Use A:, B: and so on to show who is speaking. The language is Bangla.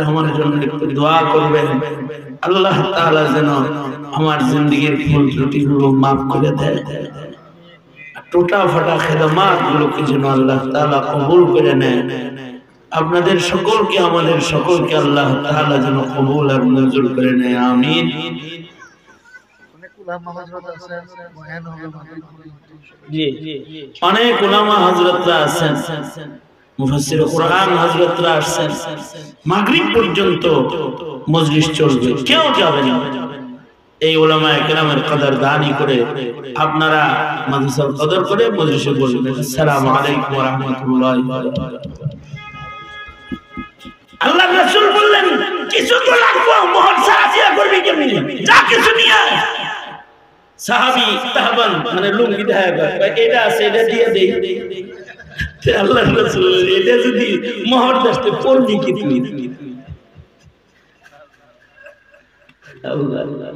A: আমার জন্য একটু দোয়া করবেন, আল্লাহ তাআলা যেন আমার জিন্দেগীর ভুল ত্রুটিগুলো মাফ করে দেয়, টোটা ফাটা খেদমাত গুলোকে যেন আল্লাহ তাআলা কবুল করে নেয়। আপনাদের সকলকে, আমাদের সকলকে আল্লাহ তাআলা যেন কবুল আর মঞ্জুর করে নেয়, আমিন। অনেক উলামা হযরতরা আছেন, মুফাসসির কুরআন হযরতরা আসছেন, মাগরিব পর্যন্ত মজলিস চলবে, কেউ যাবে না। এই উলামায়ে কেরামের কদরদানি করে আপনারা মাদ্রাসার কদর করে মজলিসে বসবেন। আসসালামু আলাইকুম ওয়া রাহমাতুল্লাহি ওয়া বারাকাতুহু। আল্লাহ রাসূল বললেন, কিছু তো লাগবে, মোহর ছাড়া দিয়া করবি কেমনে? যা কিছু নিয়ে আয়। সাহাবী তাহবান মানে লুঙ্গি দেখা গেল, এটা আছে, এটা দিয়ে দেই। আল্লাহ রাসূল এটা যদি মোহর দস্তে পড়বি কি তুই? আল্লাহ আল্লাহ।